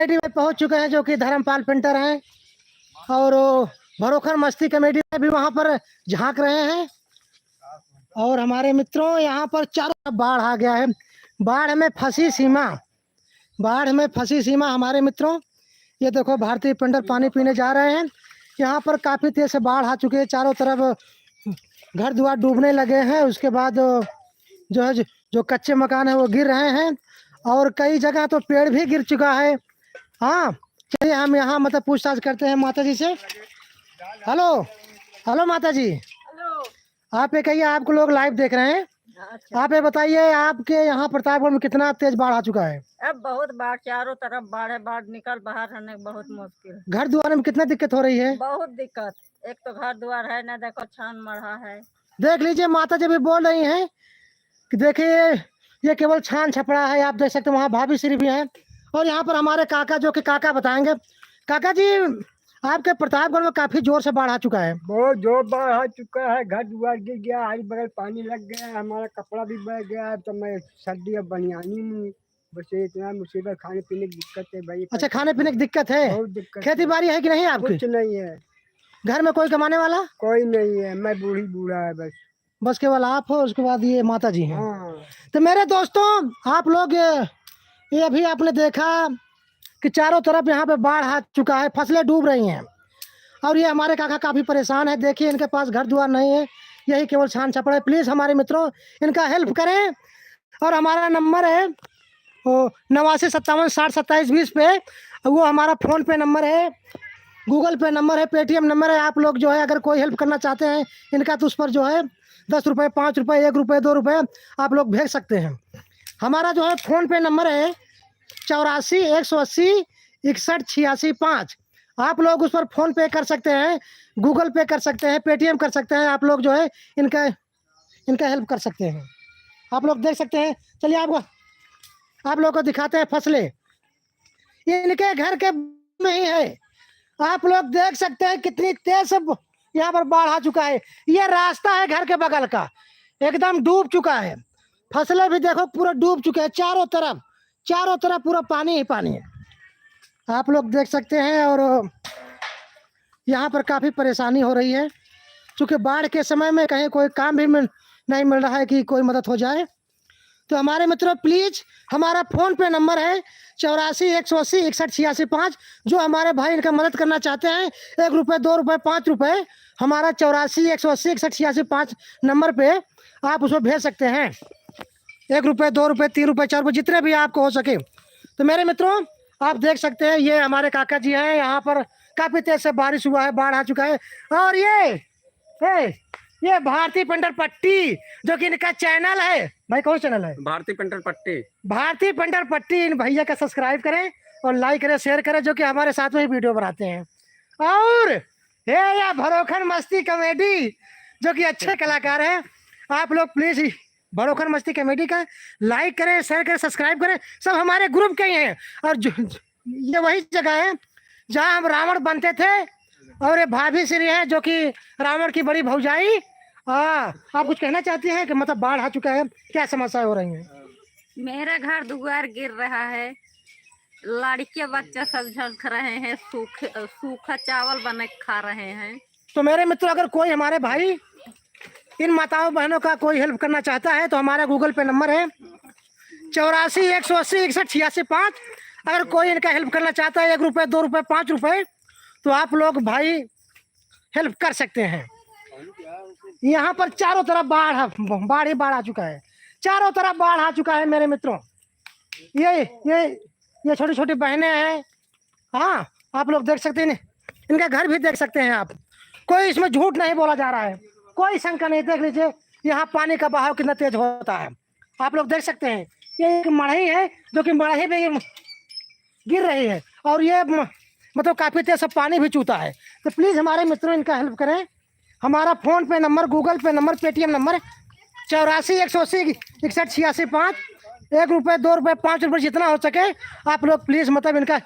Committee में पहुंच चुके हैं जो कि धर्मपाल पेंटर हैं और भरोखर मस्ती कमेटी में भी वहां पर झांक रहे हैं। और हमारे मित्रों यहाँ पर चारों तरफ बाढ़ आ गया है। बाढ़ में फंसी सीमा, बाढ़ में फंसी सीमा हमारे मित्रों। ये देखो भारतीय पेंटर पानी पीने जा रहे हैं। यहाँ पर काफ़ी तेज से बाढ़ आ चुके हैं, चारों तरफ घर द्वार डूबने लगे हैं। उसके बाद जो है जो कच्चे मकान है वो गिर रहे हैं और कई जगह तो पेड़ भी गिर चुका है। हाँ, चलिए हम यहाँ मतलब पूछताछ करते हैं माता जी से। हेलो हेलो माता जी, हेलो। आप ये कहिए, आपको लोग लाइव देख रहे हैं। आप ये बताइए आपके यहाँ प्रतापगढ़ में कितना तेज बाढ़ आ चुका है? अब बहुत बाढ़, चारों तरफ बाढ़ है। बाढ़ निकल बाहर रहने बहुत मुश्किल। घर द्वार में कितना दिक्कत हो रही है? बहुत दिक्कत। एक तो घर द्वार है ना, देखो छान मढ़ा है। देख लीजिए माता जी भी बोल रही हैं कि देखिए ये केवल छान छपड़ा है। आप देख सकते हैं वहाँ भाभी श्री भी हैं और यहाँ पर हमारे काका जो कि काका बताएंगे। काका जी, आपके प्रतापगढ़ में काफी जोर से बाढ़ आ चुका है। बहुत जोर बाढ़ आ चुका है, घर दुआर गिर गया, हर बगल पानी लग गया, हमारा कपड़ा भी बह गया। तो मैं सर्दी अब बनियानी में बस इतना मुसीबत, खाने पीने की दिक्कत है भाई। अच्छा, खाने पीने की दिक्कत है? बहुत दिक्कत। खेती बाड़ी है कि नहीं आपकी? कुछ नहीं है, घर में कोई कमाने वाला? कोई नहीं है, मैं बूढ़ा है बस केवल आप हो, उसके बाद ये माता जी हैं। हाँ। तो मेरे दोस्तों, आप लोग ये अभी आपने देखा कि चारों तरफ यहाँ पे बाढ़ आ चुका है, फसलें डूब रही हैं और ये हमारे काका काफ़ी परेशान है। देखिए इनके पास घर द्वार नहीं है, यही केवल छान छपड़ा है। प्लीज़ हमारे मित्रों इनका हेल्प करें। और हमारा नंबर है 8957602720 पे, वो हमारा फ़ोन पे नंबर है, गूगल पे नंबर है, पेटीएम नंबर है। आप लोग जो है अगर कोई हेल्प करना चाहते हैं इनका तो उस पर जो है 10 रुपये, 5 रुपये, 1 रुपये, 2 रुपये आप लोग भेज सकते हैं। हमारा जो है फ़ोन पे नंबर है 84 180 61 86 5। आप लोग उस पर फ़ोन पे कर सकते हैं, गूगल पे कर सकते हैं, पेटीएम कर सकते हैं। आप लोग जो है इनका हेल्प कर सकते हैं। आप लोग देख सकते हैं। चलिए आप लोग को दिखाते हैं फसलें। इनके घर के में ही है। आप लोग देख सकते हैं कितनी तेज से यहाँ पर बाढ़ आ चुका है। ये रास्ता है घर के बगल का, एकदम डूब चुका है। फसलें भी देखो पूरा डूब चुके हैं, चारों तरफ पूरा पानी ही पानी है। आप लोग देख सकते हैं और यहाँ पर काफ़ी परेशानी हो रही है क्योंकि बाढ़ के समय में कहीं कोई काम भी नहीं मिल रहा है कि कोई मदद हो जाए। तो हमारे मित्रों प्लीज़, हमारा फ़ोन पे नंबर है 84 180 61 86 5। जो हमारे भाई इनका मदद करना चाहते हैं, 1 रुपये, 2 रुपये, 5 रुपये, हमारा 84 180 61 86 5 नंबर पे आप उसमें भेज सकते हैं। 1 रुपये, 2 रुपये, 3 रुपये, 4 रुपये, जितने भी आपको हो सके। तो मेरे मित्रों आप देख सकते हैं ये हमारे काका जी हैं। यहाँ पर काफ़ी तेज से बारिश हुआ है, बाढ़ आ चुका है। और ये भारतीय पेंटर पट्टी जो कि इनका चैनल है। भाई कौन चैनल है? भारतीय पेंटर पट्टी। भारतीय पेंटर पट्टी। इन भैया का सब्सक्राइब करें और लाइक करें, शेयर करें, जो कि हमारे साथ में ही वीडियो बनाते हैं। और ये भरोखर मस्ती कॉमेडी जो कि अच्छे कलाकार हैं। आप लोग प्लीज़ भरोखर मस्ती कॉमेडी का लाइक करें, शेयर करें, सब्सक्राइब करें। सब हमारे ग्रुप के ही हैं और ये वही जगह है जहाँ हम रावण बनते थे। और ये भाभी श्री है जो कि रावण की बड़ी भौजाई। आप कुछ कहना चाहती हैं कि मतलब बाढ़ आ चुका है, क्या समस्या हो रही है? मेरा घर दुआर गिर रहा है, लड़के बच्चे सब झलक रहे हैं, सूखा चावल बना के खा रहे हैं। तो मेरे मित्रों अगर कोई हमारे भाई इन माताओं बहनों का कोई हेल्प करना चाहता है तो हमारा गूगल पे नंबर है 84 180 61 86 5। अगर कोई इनका हेल्प करना चाहता है 1 रुपये, 2 रुपये, 5 रुपये, तो आप लोग भाई हेल्प कर सकते हैं। यहाँ पर चारों तरफ बाढ़ ही बाढ़ आ चुका है, चारों तरफ बाढ़ आ चुका है मेरे मित्रों। ये छोटी छोटी बहनें हैं। हाँ, आप लोग देख सकते हैं, इनका घर भी देख सकते हैं आप। कोई इसमें झूठ नहीं बोला जा रहा है, कोई शंका नहीं। देख लीजिए यहाँ पानी का बहाव कितना तेज होता है, आप लोग देख सकते हैं। ये एक मढ़ई है जो कि मढ़ई में गिर रही है और ये मतलब काफ़ी तेज से पानी भी चूता है। तो प्लीज़ हमारे मित्रों इनका हेल्प करें। हमारा फ़ोन पे नंबर, गूगल पे नंबर, पेटीएम नंबर 84 180 61 86 5। 1 रुपये, 2 रुपये, 5 रुपये, जितना हो सके आप लोग प्लीज़ मतलब इनका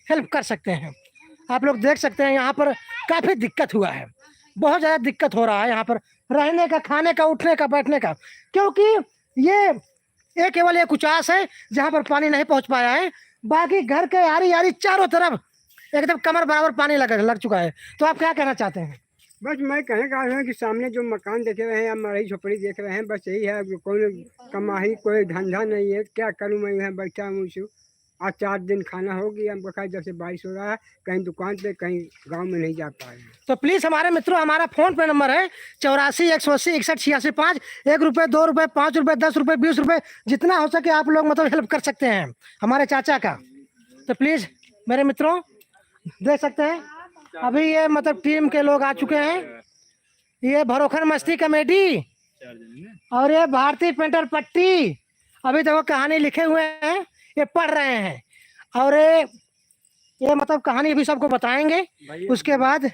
हेल्प कर सकते हैं। आप लोग देख सकते हैं यहाँ पर काफ़ी दिक्कत हुआ है, बहुत ज़्यादा दिक्कत हो रहा है यहाँ पर रहने का, खाने का, उठने का, बैठने का। क्योंकि ये केवल एक उचास है जहाँ पर पानी नहीं पहुँच पाया है। बाकी घर के यारी यारी चारों तरफ एकदम कमर बराबर पानी लग चुका है। तो आप क्या कहना चाहते हैं? बस मैं कहने का रहा हूँ कि सामने जो मकान देख रहे हैं या मरई झोपड़ी देख रहे हैं, बस यही है कि कोई कमाई कोई धंधा नहीं है। क्या करूँ, मैं यहाँ बैठा हूँ आज 4 दिन खाना हो गया हमको खाए, जब से बारिश हो रहा है, कहीं दुकान पे कहीं गांव में नहीं जा पा रहे हैं। तो प्लीज़ हमारे मित्रों, हमारा फ़ोन पे नंबर है 84 180 61 86 5। 1 रुपये, 2 रुपये, 5 रुपये, 10 रुपये, 20 रुपये, जितना हो सके आप लोग मतलब हेल्प कर सकते हैं हमारे चाचा का। तो प्लीज़ मेरे मित्रों देख सकते हैं अभी ये मतलब टीम के लोग आ चुके हैं। ये भरोखर मस्ती कमेटी और ये भारतीय पेंटर पट्टी अभी देखो कहानी लिखे हुए हैं, ये पढ़ रहे हैं और ये मतलब कहानी भी सबको बताएंगे। उसके बाद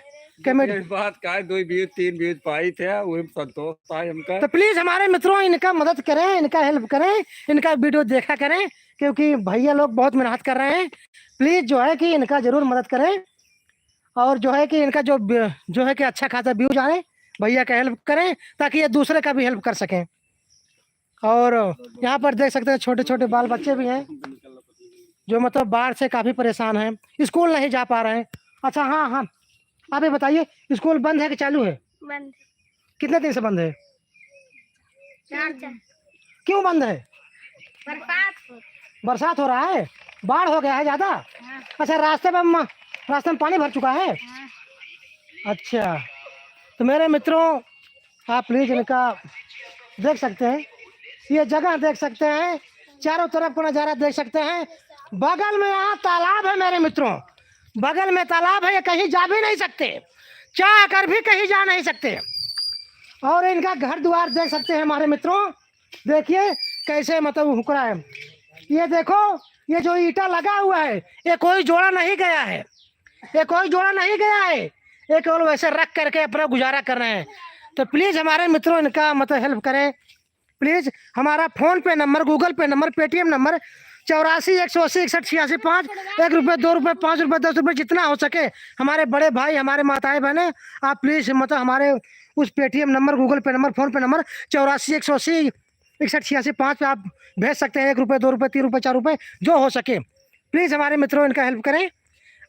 कमेटी बात का 2 व्यूज 3 व्यूज पाई थे, वही संतोष था हमका। तो प्लीज हमारे मित्रों इनका मदद करें, इनका हेल्प करें, इनका वीडियो देखा करें, क्योंकि भैया लोग बहुत मेहनत कर रहे हैं। प्लीज जो है कि इनका जरूर मदद करें और जो है कि इनका जो है कि अच्छा खासा व्यूज आए, भैया का हेल्प करें ताकि ये दूसरे का भी हेल्प कर सकें। और यहाँ पर देख सकते हैं छोटे छोटे बाल बच्चे भी हैं जो मतलब बाढ़ से काफ़ी परेशान हैं, स्कूल नहीं जा पा रहे हैं। अच्छा हाँ हाँ, आप ये बताइए स्कूल बंद है कि चालू है? बंद। कितने दिन से बंद है? 4 दिन। क्यों बंद है? बरसात हो रहा है, बाढ़ हो गया है ज़्यादा? हाँ। अच्छा रास्ते में पानी भर चुका है? हाँ। अच्छा तो मेरे मित्रों आप प्लीज इनका देख सकते हैं, ये जगह देख सकते हैं, चारों तरफ का नज़ारा देख सकते हैं। बगल में यहाँ तालाब है मेरे मित्रों, बगल में तालाब है, ये कहीं जा भी नहीं सकते, चाह कर भी कहीं जा नहीं सकते। और इनका घर द्वार देख सकते हैं हमारे मित्रों, देखिए कैसे मतलब हुकरा है। ये देखो ये जो ईटा लगा हुआ है ये कोई जोड़ा नहीं गया है, ये कोई जोड़ा नहीं गया है, ये केवल वैसे रख करके अपना गुजारा कर रहे हैं। तो प्लीज़ हमारे मित्रों इनका मतलब हेल्प करें। प्लीज़ हमारा फ़ोन पे नंबर, गूगल पे नंबर, पेटीएम नंबर 84 180 61 86 5। 1 रुपये, 2 रुपये, 5 रुपये, 10 रुपये, जितना हो सके हमारे बड़े भाई, हमारे माताएं बहनें, आप प्लीज़ मतलब हमारे उस पेटीएम नंबर, गूगल पे नंबर, फ़ोन पे नंबर 84 180 61 86 5 पे आप भेज सकते हैं। 1 रुपये, 2 रुपये, 3 रुपये, 4 रुपये, जो हो सके। प्लीज़ हमारे मित्रों इनका हेल्प करें।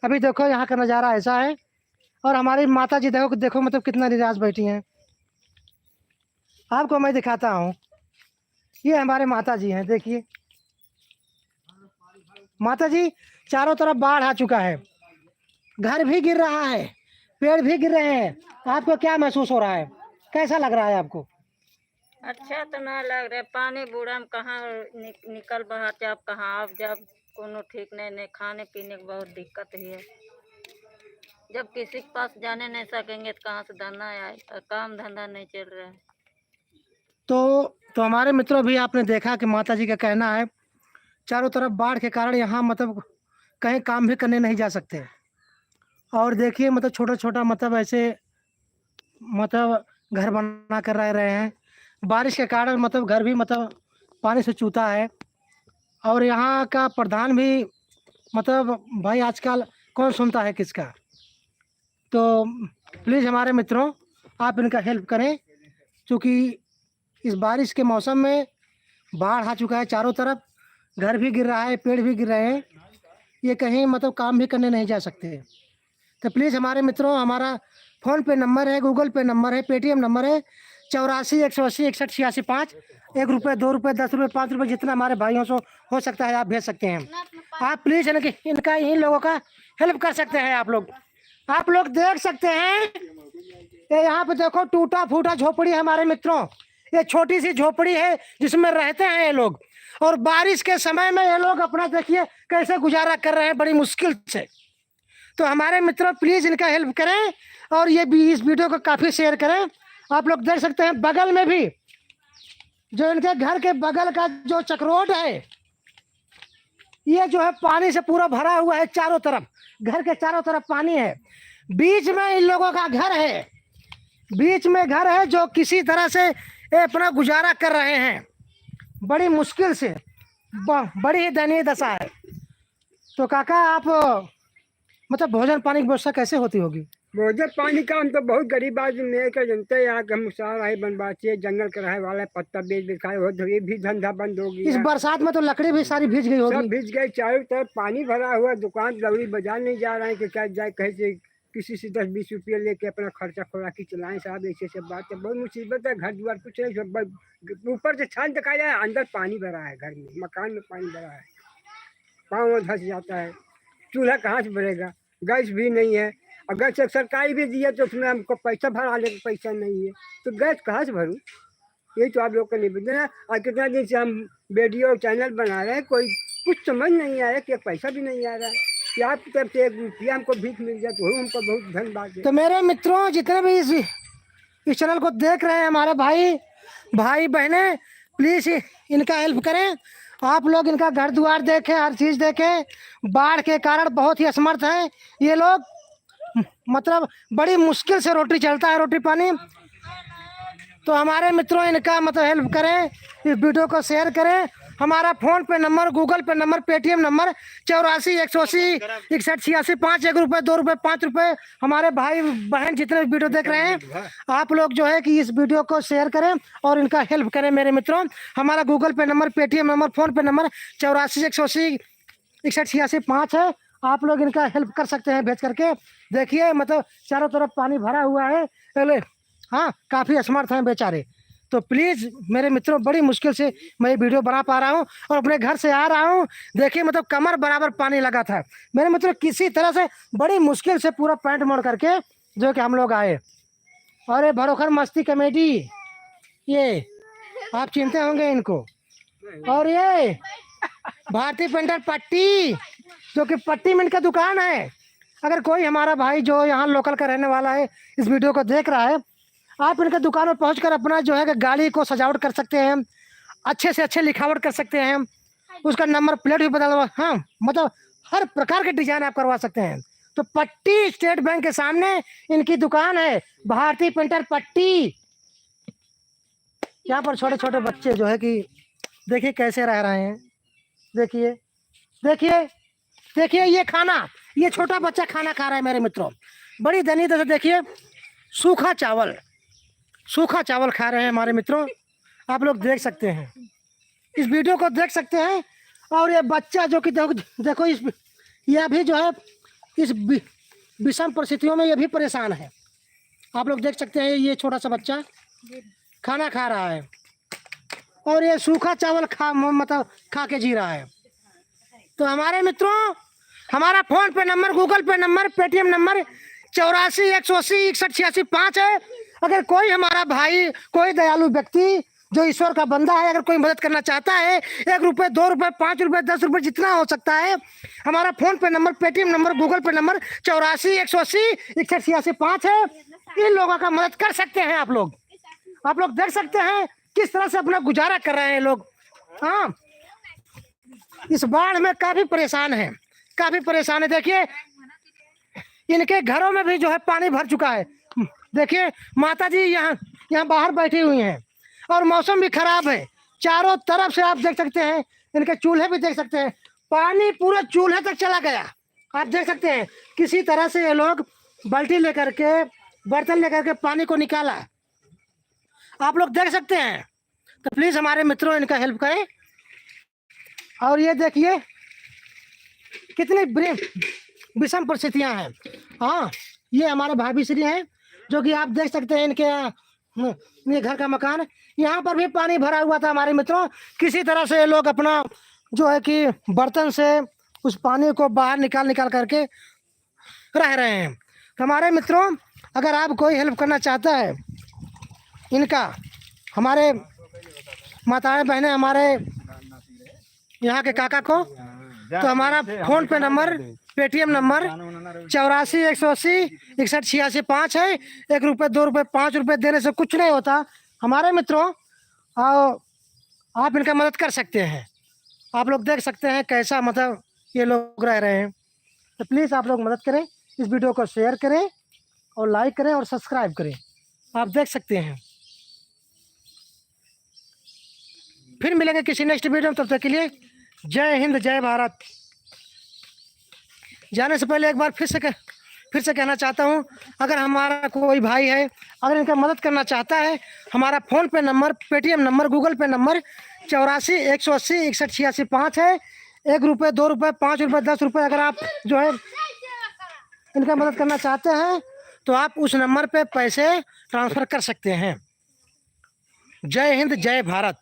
अभी देखो यहाँ का नज़ारा ऐसा है और हमारी माता जी देखो मतलब कितना निराश बैठी हैं। आपको मैं दिखाता हूँ, ये हमारे माता जी हैं, देखिए माता जी, चारों तरफ बाढ़ आ चुका है, घर भी गिर रहा है, पेड़ भी गिर रहे हैं। आपको क्या महसूस हो रहा है, कैसा लग रहा है आपको? अच्छा तो ना लग रहा, पानी बूढ़ा में कहाँ निकल बहाते, आप कहाँ आप जब कोनो ठीक नहीं खाने पीने की बहुत दिक्कत है। जब किसी के पास जाने नहीं सकेंगे तो कहाँ से धंधा आए, और काम धंधा नहीं चल रहा है। तो हमारे मित्रों भी आपने देखा कि माता जी का कहना है चारों तरफ बाढ़ के कारण यहाँ मतलब कहीं काम भी करने नहीं जा सकते। और देखिए मतलब छोटा छोटा मतलब ऐसे मतलब घर बना कर रह रहे हैं, बारिश के कारण मतलब घर भी मतलब पानी से चूता है। और यहाँ का प्रधान भी मतलब भाई आजकल कौन सुनता है किसका। तो प्लीज़ हमारे मित्रों आप इनका हेल्प करें, क्योंकि इस बारिश के मौसम में बाढ़ आ चुका है, चारों तरफ घर भी गिर रहा है, पेड़ भी गिर रहे हैं, ये कहीं मतलब काम भी करने नहीं जा सकते। तो प्लीज़ हमारे मित्रों हमारा फ़ोन पे नंबर है, गूगल पे नंबर है, पेटीएम नंबर है 84 180 61 86 5। 1 रुपये, 2 रुपये, 10 रुपये, 5 रुपये, जितना हमारे भाइयों से हो सकता है आप भेज सकते हैं। आप प्लीज़ इनका इन लोगों का हेल्प कर सकते हैं। आप लोग देख सकते हैं ये यहाँ पे देखो टूटा फूटा झोपड़ी है हमारे मित्रों, ये छोटी सी झोपड़ी है जिसमें रहते हैं ये लोग। और बारिश के समय में ये लोग अपना देखिए कैसे गुजारा कर रहे हैं बड़ी मुश्किल से। तो हमारे मित्रों प्लीज़ इनका हेल्प करें और ये भी इस वीडियो को काफ़ी शेयर करें। आप लोग देख सकते हैं बगल में भी जो इनके घर के बगल का जो चक्रोट है ये जो है पानी से पूरा भरा हुआ है, चारों तरफ घर के चारों तरफ पानी है। बीच में इन लोगों का घर है, बीच में घर है जो किसी तरह से ये अपना गुजारा कर रहे हैं बड़ी मुश्किल से, बड़ी ही दयनीय दशा है। तो काका आप मतलब भोजन पानी की व्यवस्था कैसे होती होगी? बोझे पानी का हम तो बहुत गरीब आदमी है कि जनते हैं यहाँ के हम सारा है बनवासी जंगल के रहे वाला है, पत्ता बेच बेच खाए हो तो ये भी धंधा बंद हो इस गया। बरसात में तो लकड़ी भी सारी भीज गई सब होगी। भीज गए, चारों तरफ पानी भरा हुआ, दुकान दौड़ी बाजार नहीं जा रहे हैं कि क्या जाए, कहे से किसी से 10-20 रुपये लेके अपना खर्चा खोराकी चलाएं साहब। ऐसे सब बात है, बहुत मुसीबत है। घर द्वार कुछ नहीं, सब ऊपर से छान दिखाया जाए, अंदर पानी भरा है, घर में मकान में पानी भरा है, पाँव धंस जाता है। चूल्हा कहाँ से भरेगा, गैस भी नहीं है। अगर से सरकारी भी दिया तो उसमें हमको पैसा भरा ले, पैसा नहीं है तो गैस कहाँ से भरूँ। यही तो आप लोग का निवेदन है। और कितना दिन से हम वीडियो चैनल बना रहे हैं, कोई कुछ समझ नहीं आया कि पैसा भी नहीं आ रहा है। कि आपकी तरफ से 1 रुपया हमको भीख मिल जाए तो हमको बहुत धन्यवाद है। तो मेरे मित्रों जितने भी इस चैनल को देख रहे हैं हमारे भाई बहने, प्लीज इनका हेल्प करें। आप लोग इनका घर द्वार देखें, हर चीज देखें। बाढ़ के कारण बहुत ही असमर्थ हैं ये लोग, मतलब बड़ी मुश्किल से रोटी चलता है, रोटी पानी। तो हमारे मित्रों इनका मतलब हेल्प करें, इस वीडियो को शेयर करें। हमारा फ़ोन पे नंबर, गूगल पे नंबर, पेटीएम नंबर 84 180 61 86 5। 1 रुपये, 2 रुपये, 5 रुपये। हमारे भाई बहन जितने वीडियो देख रहे हैं, आप लोग जो है कि इस वीडियो को शेयर करें और इनका हेल्प करें मेरे मित्रों। हमारा गूगल पे नंबर, पेटीएम नंबर, फ़ोन पे नंबर 84 180 61 86 5 है। आप लोग इनका हेल्प कर सकते हैं भेज करके। देखिए मतलब चारों तरफ पानी भरा हुआ है, पहले हाँ काफ़ी असमर्थ हैं बेचारे। तो प्लीज़ मेरे मित्रों, बड़ी मुश्किल से मैं ये वीडियो बना पा रहा हूँ और अपने घर से आ रहा हूँ। देखिए मतलब कमर बराबर पानी लगा था मेरे मित्रों। किसी तरह से बड़ी मुश्किल से पूरा पैंट मोड़ करके जो कि हम लोग आए। और ये भरोखर मस्ती कॉमेडी, ये आप चिंते होंगे इनको। और ये भारतीय पेंटर पट्टी, जो कि पट्टी मिंट का दुकान है। अगर कोई हमारा भाई जो यहाँ लोकल का रहने वाला है इस वीडियो को देख रहा है, आप इनके दुकान पर पहुँच अपना जो है कि गाड़ी को सजावट कर सकते हैं, अच्छे से अच्छे लिखावट कर सकते हैं, उसका नंबर प्लेट भी बदलवा, हाँ मतलब हर प्रकार के डिजाइन आप करवा सकते हैं। तो पट्टी स्टेट बैंक के सामने इनकी दुकान है, भारतीय पेंटर पट्टी। यहाँ पर छोटे छोटे बच्चे जो है कि देखिए कैसे रह रहे हैं। देखिए देखिए देखिए ये खाना, ये छोटा बच्चा खाना खा रहा है मेरे मित्रों, बड़ी दयनीय से। देखिए सूखा चावल खा रहे हैं हमारे मित्रों, आप लोग देख सकते हैं, इस वीडियो को देख सकते हैं। और ये बच्चा जो कि देखो इस, यह भी जो है इस विषम परिस्थितियों में ये भी परेशान है। आप लोग देख सकते हैं, ये छोटा सा बच्चा खाना खा रहा है और ये सूखा चावल मतलब खा के जी रहा है। तो हमारे मित्रों, हमारा फ़ोन पे नंबर, गूगल पे नंबर, पेटीएम नंबर 84 180 61 86 5 है। अगर कोई हमारा भाई, कोई दयालु व्यक्ति जो ईश्वर का बंदा है, अगर कोई मदद करना चाहता है, 1 रुपये, 2 रुपये, 5 रुपये, 10 रुपये, जितना हो सकता है, हमारा फ़ोन पे नंबर, पेटीएम नंबर, गूगल पे नंबर 84 180 61 86 5 है। इन लोगों का मदद कर सकते हैं आप लोग देख सकते हैं किस तरह से अपना गुजारा कर रहे हैं लोग। हाँ, इस बाढ़ में काफ़ी परेशान है। देखिए इनके घरों में भी जो है पानी भर चुका है। देखिए माता जी यहाँ बाहर बैठी हुई हैं और मौसम भी खराब है। चारों तरफ से आप देख सकते हैं, इनके चूल्हे भी देख सकते हैं, पानी पूरे चूल्हे तक चला गया। आप देख सकते हैं किसी तरह से ये लोग बाल्टी लेकर के, बर्तन लेकर के पानी को निकाला, आप लोग देख सकते हैं। तो प्लीज़ हमारे मित्रों इनका हेल्प करें। और ये देखिए कितनी विषम परिस्थितियाँ हैं। हाँ, ये हमारे भाभी श्री हैं जो कि आप देख सकते हैं इनके ये घर का मकान, यहाँ पर भी पानी भरा हुआ था हमारे मित्रों। किसी तरह से ये लोग अपना जो है कि बर्तन से उस पानी को बाहर निकाल करके रह रहे हैं। तो हमारे मित्रों, अगर आप कोई हेल्प करना चाहता है इनका, हमारे माताएं बहनें, हमारे यहाँ के काका को, तो हमारा फ़ोन पे नंबर, पेटीएम नंबर 84 180 61 86 5 है। 1 रुपये, 2 रुपये, 5 रुपये देने से कुछ नहीं होता हमारे मित्रों। आप इनका मदद कर सकते हैं। आप लोग देख सकते हैं कैसा मतलब ये लोग रह रहे हैं। तो प्लीज़ आप लोग मदद करें, इस वीडियो को शेयर करें और लाइक करें और सब्सक्राइब करें। आप देख सकते हैं। फिर मिलेंगे किसी नेक्स्ट वीडियो में, तब तक के लिए जय हिंद, जय भारत। जाने से पहले एक बार फिर से फिर से कहना चाहता हूँ, अगर हमारा कोई भाई है, अगर इनका मदद करना चाहता है, हमारा फ़ोन पे नंबर, पेटीएम नंबर, गूगल पे नंबर 84 180 61 86 5 है। 1 रुपये, 2 रुपये, 5 रुपये, 10 रुपये अगर आप जो है इनका मदद करना चाहते हैं तो आप उस नंबर पे पैसे ट्रांसफ़र कर सकते हैं। जय हिंद, जय भारत।